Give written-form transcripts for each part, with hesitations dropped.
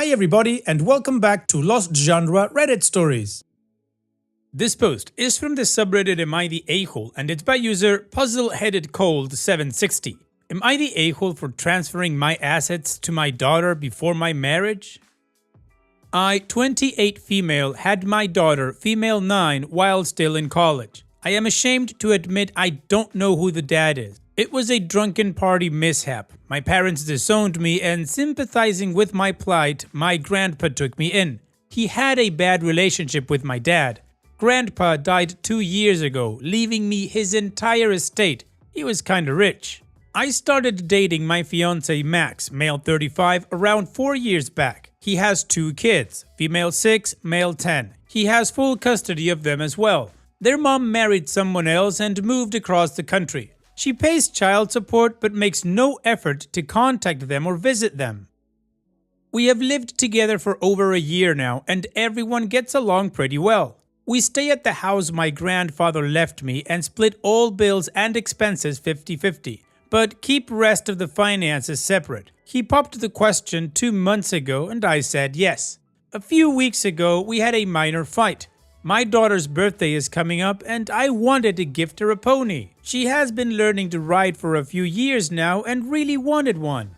Hi everybody and welcome back to Lost Genre Reddit Stories. This post is from the subreddit Am I the A-hole and it's by user Puzzle-Headed-Cold-760. Am I the a-hole for transferring my assets to my daughter before my marriage? I, 28 female, had my daughter, female 9, while still in college. I am ashamed to admit I don't know who the dad is. It was a drunken party mishap. My parents disowned me and, sympathizing with my plight, my grandpa took me in. He had a bad relationship with my dad. Grandpa died 2 years ago, leaving me his entire estate. He was kinda rich. I started dating my fiance Max, male 35, around 4 years back. He has 2 kids, female 6, male 10. He has full custody of them as well. Their mom married someone else and moved across the country. She pays child support but makes no effort to contact them or visit them. We have lived together for over a year now and everyone gets along pretty well. We stay at the house my grandfather left me and split all bills and expenses 50-50, but keep rest of the finances separate. He popped the question 2 months ago and I said yes. A few weeks ago we had a minor fight. My daughter's birthday is coming up and I wanted to gift her a pony. She has been learning to ride for a few years now and really wanted one.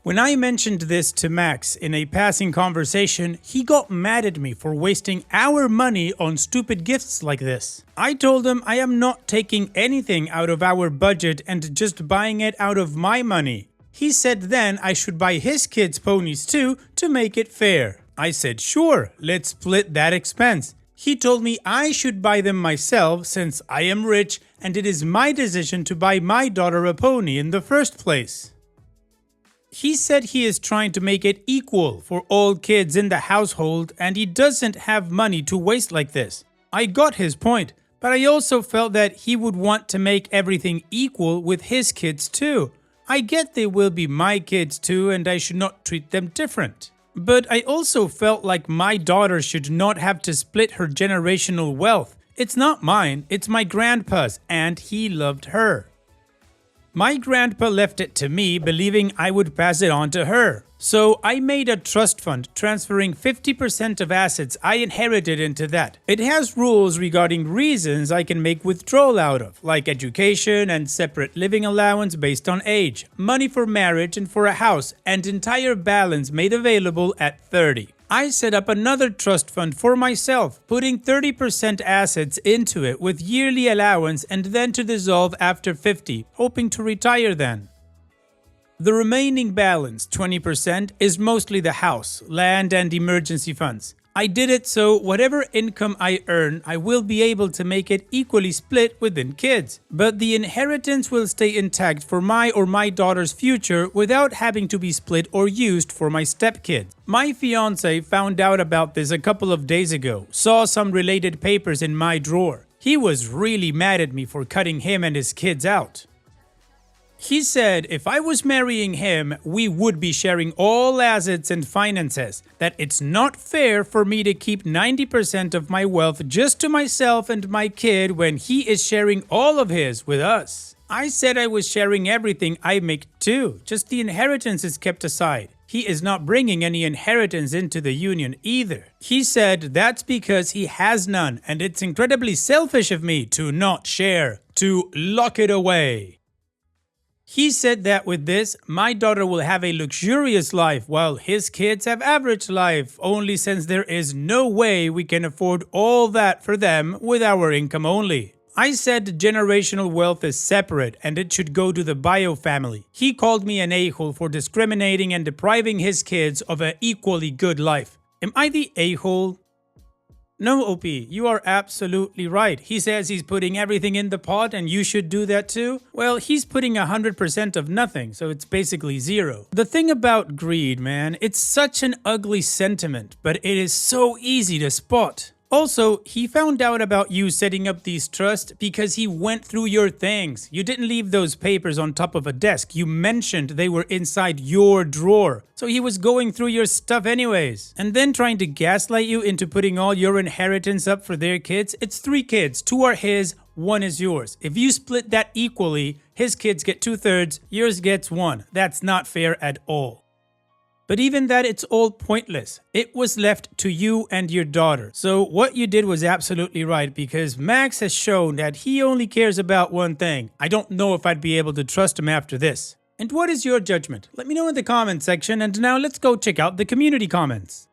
When I mentioned this to Max in a passing conversation, he got mad at me for wasting our money on stupid gifts like this. I told him I am not taking anything out of our budget and just buying it out of my money. He said then I should buy his kids ponies too to make it fair. I said sure, let's split that expense. He told me I should buy them myself since I am rich and it is my decision to buy my daughter a pony in the first place. He said he is trying to make it equal for all kids in the household and he doesn't have money to waste like this. I got his point, but I also felt that he would want to make everything equal with his kids too. I get they will be my kids too and I should not treat them different. But I also felt like my daughter should not have to split her generational wealth. It's not mine, it's my grandpa's, and he loved her. My grandpa left it to me, believing I would pass it on to her. So I made a trust fund, transferring 50% of assets I inherited into that. It has rules regarding reasons I can make withdrawal out of, like education and separate living allowance based on age, money for marriage and for a house, and entire balance made available at 30. I set up another trust fund for myself, putting 30% assets into it with yearly allowance and then to dissolve after 50, hoping to retire then. The remaining balance, 20%, is mostly the house, land and emergency funds. I did it so whatever income I earn, I will be able to make it equally split within kids. But the inheritance will stay intact for my or my daughter's future without having to be split or used for my stepkids. My fiance found out about this a couple of days ago, saw some related papers in my drawer. He was really mad at me for cutting him and his kids out. He said if I was marrying him, we would be sharing all assets and finances, that it's not fair for me to keep 90% of my wealth just to myself and my kid when he is sharing all of his with us. I said I was sharing everything I make too, just the inheritance is kept aside. He is not bringing any inheritance into the union either. He said that's because he has none and it's incredibly selfish of me to not share, to lock it away. He said that with this, my daughter will have a luxurious life while his kids have average life, only since there is no way we can afford all that for them with our income only. I said generational wealth is separate and it should go to the bio family. He called me an a-hole for discriminating and depriving his kids of an equally good life. Am I the a-hole? No, OP, you are absolutely right. He says he's putting everything in the pot and you should do that too. Well, he's putting 100% of nothing, so it's basically zero. The thing about greed, man, it's such an ugly sentiment, but it is so easy to spot. Also, he found out about you setting up these trusts because he went through your things. You didn't leave those papers on top of a desk. You mentioned they were inside your drawer. So he was going through your stuff anyways. And then trying to gaslight you into putting all your inheritance up for their kids. It's 3 kids. 2 are his, 1 is yours. If you split that equally, his kids get 2/3, yours gets 1. That's not fair at all. But even that, it's all pointless. It was left to you and your daughter. So what you did was absolutely right, because Max has shown that he only cares about one thing. I don't know if I'd be able to trust him after this. And what is your judgment? Let me know in the comment section, and now let's go check out the community comments.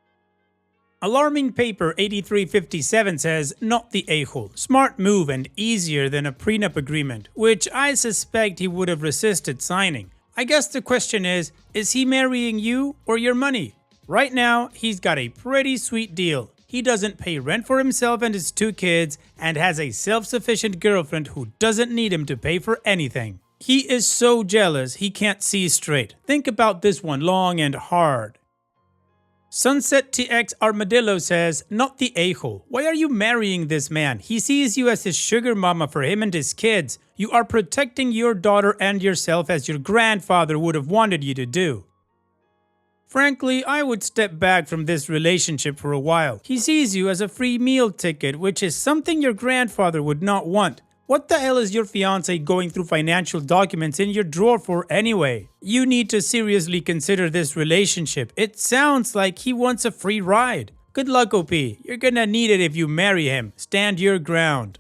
Alarming Paper 8357 says, not the a-hole. Smart move and easier than a prenup agreement, which I suspect he would have resisted signing. I guess the question is he marrying you or your money? Right now, he's got a pretty sweet deal. He doesn't pay rent for himself and his 2 kids and has a self-sufficient girlfriend who doesn't need him to pay for anything. He is so jealous he can't see straight. Think about this one long and hard. Sunset TX Armadillo says, not the a-hole. Why are you marrying this man? He sees you as his sugar mama for him and his kids. You are protecting your daughter and yourself as your grandfather would have wanted you to do. Frankly, I would step back from this relationship for a while. He sees you as a free meal ticket, which is something your grandfather would not want. What the hell is your fiance going through financial documents in your drawer for anyway? You need to seriously consider this relationship. It sounds like he wants a free ride. Good luck, OP. You're gonna need it if you marry him. Stand your ground.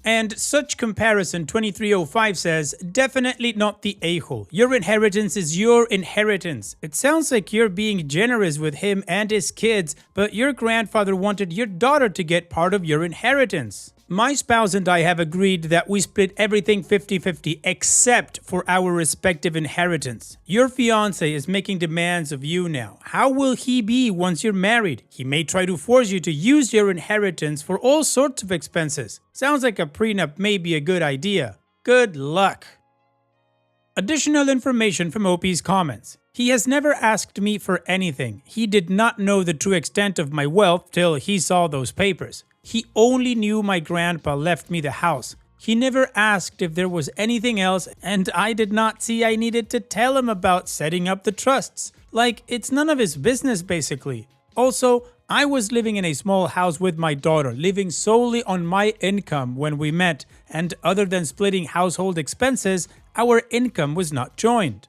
And Such Comparison 2305 says, definitely not the a-hole. Your inheritance is your inheritance. It sounds like you're being generous with him and his kids, but your grandfather wanted your daughter to get part of your inheritance. My spouse and I have agreed that we split everything 50-50 except for our respective inheritance. Your fiance is making demands of you now. How will he be once you're married? He may try to force you to use your inheritance for all sorts of expenses. Sounds like a prenup may be a good idea. Good luck. Additional information from OP's comments. He has never asked me for anything. He did not know the true extent of my wealth till he saw those papers. He only knew my grandpa left me the house. He never asked if there was anything else, and I did not see I needed to tell him about setting up the trusts. Like, it's none of his business basically. Also, I was living in a small house with my daughter, living solely on my income when we met, and other than splitting household expenses, our income was not joined.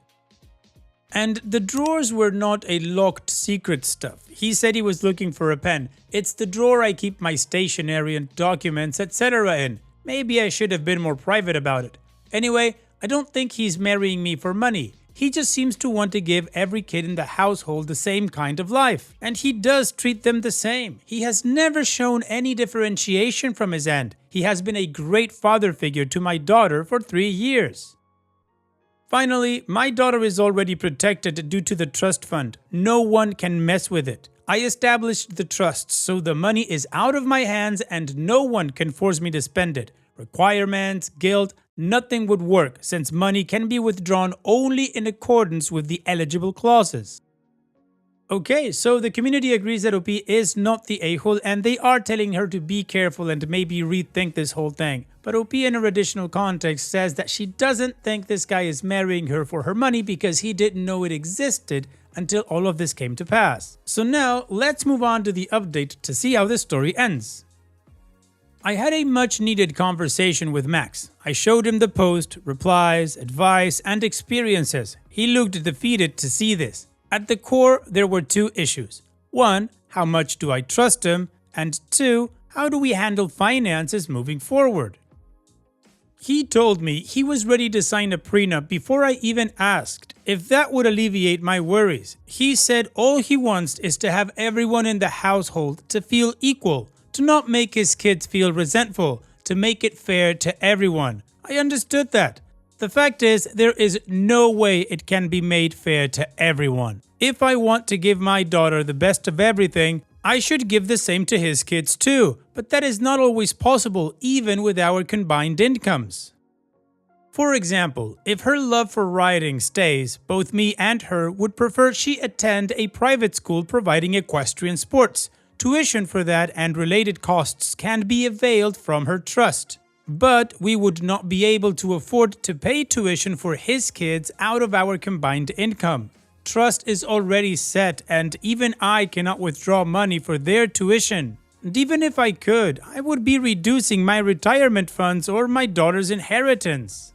And the drawers were not a locked secret stuff. He said he was looking for a pen. It's the drawer I keep my stationery and documents, etc. in. Maybe I should have been more private about it. Anyway, I don't think he's marrying me for money. He just seems to want to give every kid in the household the same kind of life. And he does treat them the same. He has never shown any differentiation from his end. He has been a great father figure to my daughter for 3 years. Finally, my daughter is already protected due to the trust fund. No one can mess with it. I established the trust, so the money is out of my hands and no one can force me to spend it. Requirements, guilt, nothing would work since money can be withdrawn only in accordance with the eligible clauses. Okay, so the community agrees that OP is not the a-hole and they are telling her to be careful and maybe rethink this whole thing. But OP in her additional context says that she doesn't think this guy is marrying her for her money because he didn't know it existed until all of this came to pass. So now let's move on to the update to see how this story ends. I had a much needed conversation with Max. I showed him the post, replies, advice, and experiences. He looked defeated to see this. At the core, there were 2 issues. 1, how much do I trust him? And 2, how do we handle finances moving forward? He told me he was ready to sign a prenup before I even asked if that would alleviate my worries. He said all he wants is to have everyone in the household to feel equal, to not make his kids feel resentful, to make it fair to everyone. I understood that. The fact is, there is no way it can be made fair to everyone. If I want to give my daughter the best of everything, I should give the same to his kids too, but that is not always possible even with our combined incomes. For example, if her love for riding stays, both me and her would prefer she attend a private school providing equestrian sports. Tuition for that and related costs can be availed from her trust. But we would not be able to afford to pay tuition for his kids out of our combined income. Trust is already set and even I cannot withdraw money for their tuition. And even if I could, I would be reducing my retirement funds or my daughter's inheritance.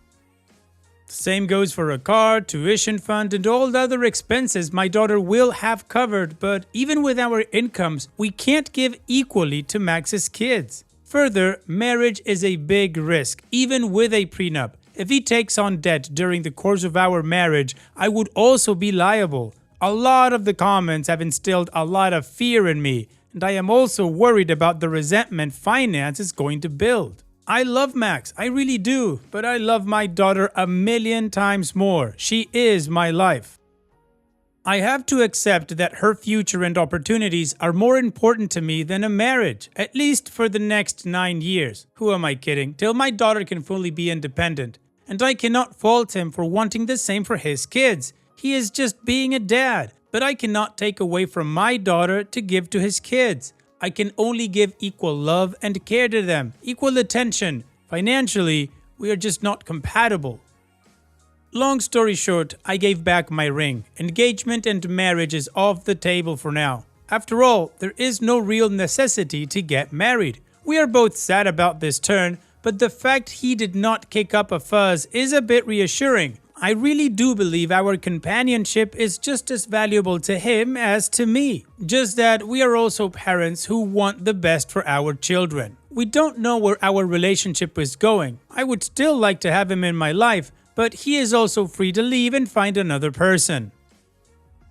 Same goes for a car, tuition fund, and all the other expenses my daughter will have covered, but even with our incomes, we can't give equally to Max's kids. Further, marriage is a big risk, even with a prenup. If he takes on debt during the course of our marriage, I would also be liable. A lot of the comments have instilled a lot of fear in me, and I am also worried about the resentment Fiance is going to build. I love Max, I really do, but I love my daughter a million times more. She is my life. I have to accept that her future and opportunities are more important to me than a marriage, at least for the next 9 years. Who am I kidding? Till my daughter can fully be independent. And I cannot fault him for wanting the same for his kids. He is just being a dad, but I cannot take away from my daughter to give to his kids. I can only give equal love and care to them, equal attention. Financially, we are just not compatible. Long story short, I gave back my ring. Engagement and marriage is off the table for now. After all, there is no real necessity to get married. We are both sad about this turn, but the fact he did not kick up a fuss is a bit reassuring. I really do believe our companionship is just as valuable to him as to me. Just that we are also parents who want the best for our children. We don't know where our relationship is going. I would still like to have him in my life, but he is also free to leave and find another person.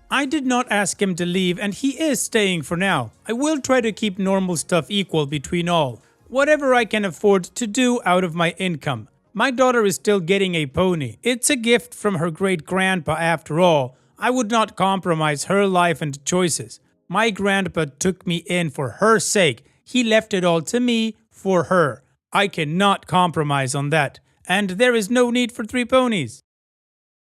I did not ask him to leave and he is staying for now. I will try to keep normal stuff equal between all. Whatever I can afford to do out of my income. My daughter is still getting a pony. It's a gift from her great-grandpa after all. I would not compromise her life and choices. My grandpa took me in for her sake. He left it all to me for her. I cannot compromise on that. And there is no need for 3 ponies.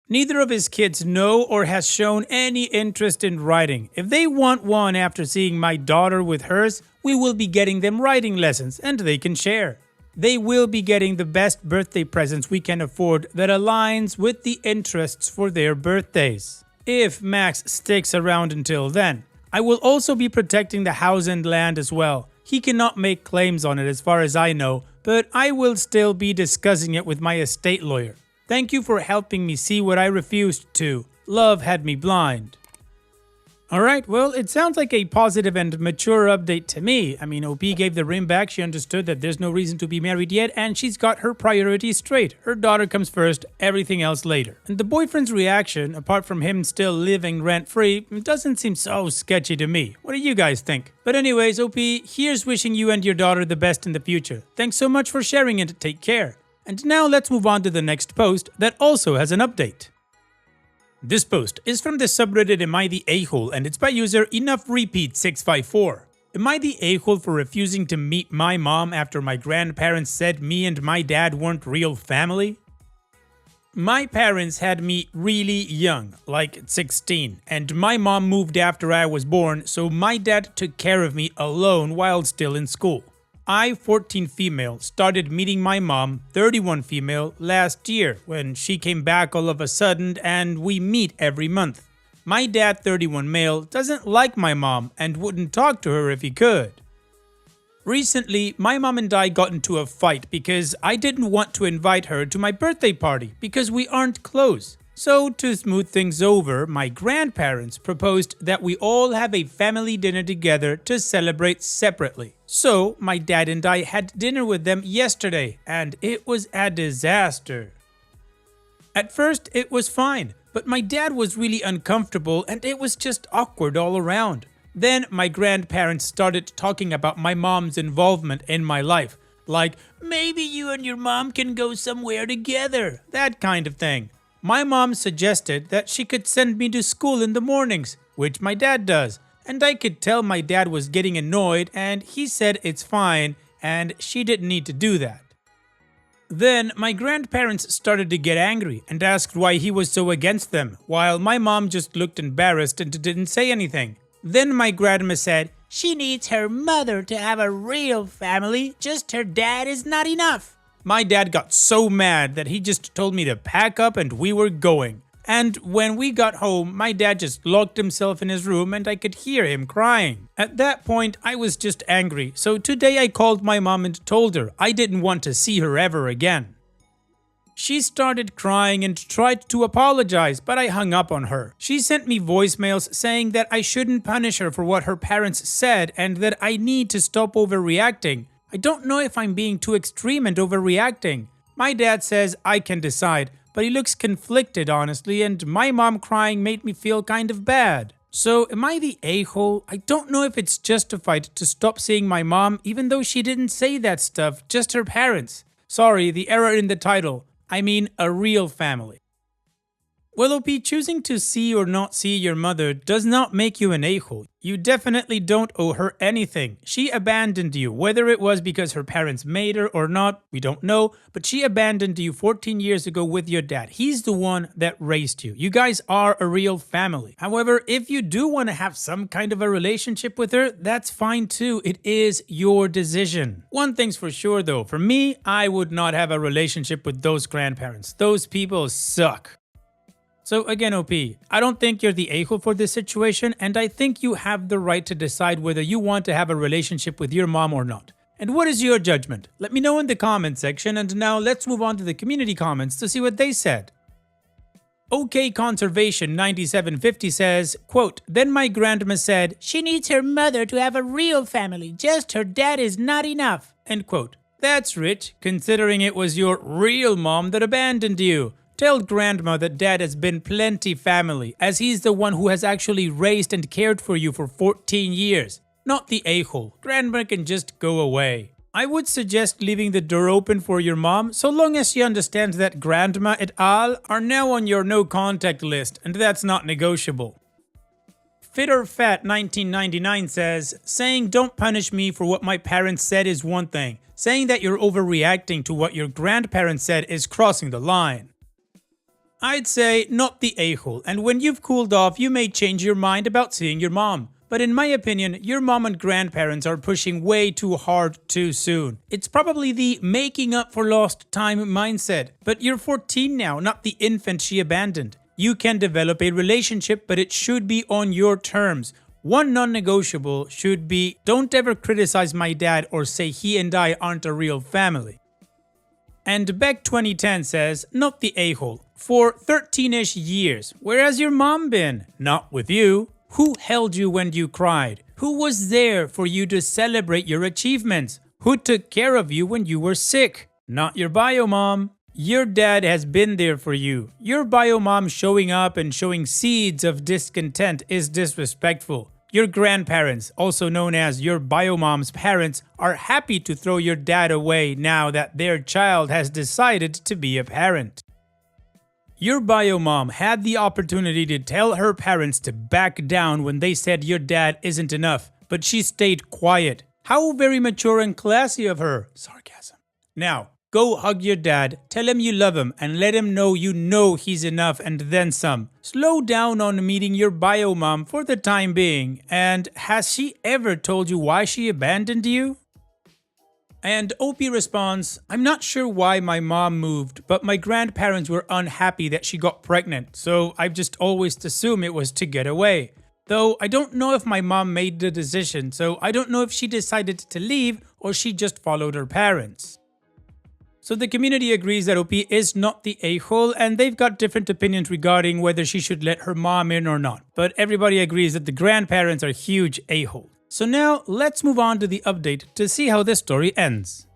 Neither of his kids know or has shown any interest in riding. If they want one after seeing my daughter with hers, we will be getting them riding lessons and they can share. They will be getting the best birthday presents we can afford that aligns with the interests for their birthdays. If Max sticks around until then, I will also be protecting the house and land as well. He cannot make claims on it as far as I know, but I will still be discussing it with my estate lawyer. Thank you for helping me see what I refused to. Love had me blind. Alright, well, it sounds like a positive and mature update to me. I mean, OP gave the ring back, she understood that there's no reason to be married yet, and she's got her priorities straight. Her daughter comes first, everything else later. And the boyfriend's reaction, apart from him still living rent-free, doesn't seem so sketchy to me. What do you guys think? But anyways, OP, here's wishing you and your daughter the best in the future. Thanks so much for sharing and take care. And now let's move on to the next post that also has an update. This post is from the subreddit Am I the A-hole and it's by user EnoughRepeat654. Am I the a-hole for refusing to meet my mom after my grandparents said me and my dad weren't real family? My parents had me really young, like 16, and my mom moved after I was born, so my dad took care of me alone while still in school. I, 14 female, started meeting my mom, 31 female, last year when she came back all of a sudden and we meet every month. My dad, 31 male, doesn't like my mom and wouldn't talk to her if he could. Recently, my mom and I got into a fight because I didn't want to invite her to my birthday party because we aren't close. So, to smooth things over, my grandparents proposed that we all have a family dinner together to celebrate separately. So, my dad and I had dinner with them yesterday, and it was a disaster. At first, it was fine, but my dad was really uncomfortable and it was just awkward all around. Then, my grandparents started talking about my mom's involvement in my life, like, maybe you and your mom can go somewhere together, that kind of thing. My mom suggested that she could send me to school in the mornings, which my dad does, and I could tell my dad was getting annoyed and he said it's fine and she didn't need to do that. Then my grandparents started to get angry and asked why he was so against them, while my mom just looked embarrassed and didn't say anything. Then my grandma said, she needs her mother to have a real family, just her dad is not enough. My dad got so mad that he just told me to pack up and we were going. And when we got home, my dad just locked himself in his room and I could hear him crying. At that point, I was just angry, so today I called my mom and told her I didn't want to see her ever again. She started crying and tried to apologize, but I hung up on her. She sent me voicemails saying that I shouldn't punish her for what her parents said and that I need to stop overreacting. I don't know if I'm being too extreme and overreacting. My dad says I can decide, but he looks conflicted honestly, and my mom crying made me feel kind of bad. So am I the a-hole? I don't know if it's justified to stop seeing my mom even though she didn't say that stuff, just her parents. Sorry, the error in the title. I mean a real family. Well, OP, choosing to see or not see your mother does not make you an a-hole. You definitely don't owe her anything. She abandoned you, whether it was because her parents made her or not, we don't know, but she abandoned you 14 years ago with your dad. He's the one that raised you. You guys are a real family. However, if you do want to have some kind of a relationship with her, that's fine too. It is your decision. One thing's for sure though, for me, I would not have a relationship with those grandparents. Those people suck. So again, OP, I don't think you're the a-hole for this situation, and I think you have the right to decide whether you want to have a relationship with your mom or not. And what is your judgment? Let me know in the comment section, and now let's move on to the community comments to see what they said. OK Conservation 9750 says, quote, "Then my grandma said, she needs her mother to have a real family, just her dad is not enough." End quote. That's rich, considering it was your real mom that abandoned you. Tell grandma that dad has been plenty family, as he's the one who has actually raised and cared for you for 14 years. Not the a-hole. Grandma can just go away. I would suggest leaving the door open for your mom, so long as she understands that grandma et al. Are now on your no contact list, and that's not negotiable. Fitterfat 1999 says, "Saying don't punish me for what my parents said is one thing. Saying that you're overreacting to what your grandparents said is crossing the line." I'd say not the a-hole, and when you've cooled off, you may change your mind about seeing your mom. But in my opinion, your mom and grandparents are pushing way too hard too soon. It's probably the making up for lost time mindset. But you're 14 now, not the infant she abandoned. You can develop a relationship, but it should be on your terms. One non-negotiable should be, don't ever criticize my dad or say he and I aren't a real family. And Beck 2010 says, not the a-hole. For 13-ish years. Where has your mom been? Not with you. Who held you when you cried? Who was there for you to celebrate your achievements? Who took care of you when you were sick? Not your bio mom. Your dad has been there for you. Your bio mom showing up and showing seeds of discontent is disrespectful. Your grandparents, also known as your bio mom's parents, are happy to throw your dad away now that their child has decided to be a parent. Your bio mom had the opportunity to tell her parents to back down when they said your dad isn't enough, but she stayed quiet. How very mature and classy of her. Sarcasm. Now, go hug your dad, tell him you love him, and let him know you know he's enough and then some. Slow down on meeting your bio mom for the time being. And has she ever told you why she abandoned you? And OP responds, "I'm not sure why my mom moved, but my grandparents were unhappy that she got pregnant, so I've just always assumed it was to get away. Though I don't know if my mom made the decision, so I don't know if she decided to leave or she just followed her parents." So the community agrees that OP is not the a-hole, and they've got different opinions regarding whether she should let her mom in or not. But everybody agrees that the grandparents are huge a-holes. So now, let's move on to the update to see how this story ends.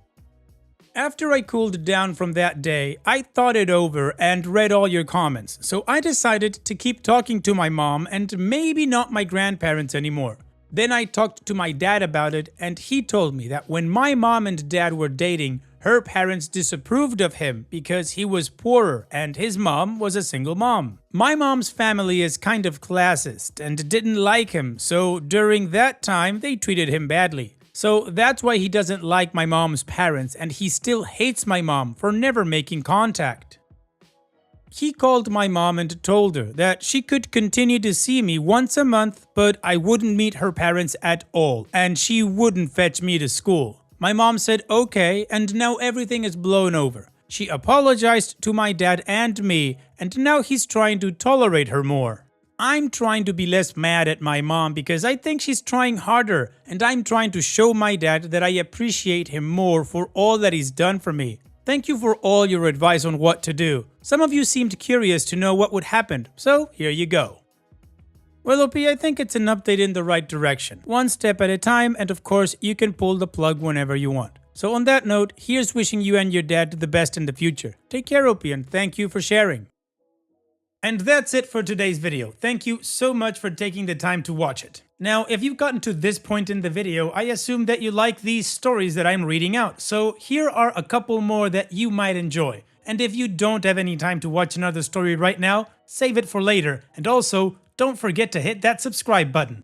After I cooled down from that day, I thought it over and read all your comments, so I decided to keep talking to my mom and maybe not my grandparents anymore. Then I talked to my dad about it, and he told me that when my mom and dad were dating, her parents disapproved of him because he was poorer and his mom was a single mom. My mom's family is kind of classist and didn't like him, so during that time they treated him badly. So that's why he doesn't like my mom's parents, and he still hates my mom for never making contact. He called my mom and told her that she could continue to see me once a month, but I wouldn't meet her parents at all, and she wouldn't fetch me to school. My mom said okay, and now everything is blown over. She apologized to my dad and me, and now he's trying to tolerate her more. I'm trying to be less mad at my mom because I think she's trying harder, and I'm trying to show my dad that I appreciate him more for all that he's done for me. Thank you for all your advice on what to do. Some of you seemed curious to know what would happen, so here you go. Well, OP, I think it's an update in the right direction. One step at a time, and of course, you can pull the plug whenever you want. So on that note, here's wishing you and your dad the best in the future. Take care, OP, and thank you for sharing. And that's it for today's video. Thank you so much for taking the time to watch it. Now, if you've gotten to this point in the video, I assume that you like these stories that I'm reading out. So here are a couple more that you might enjoy. And if you don't have any time to watch another story right now, save it for later. And also, don't forget to hit that subscribe button.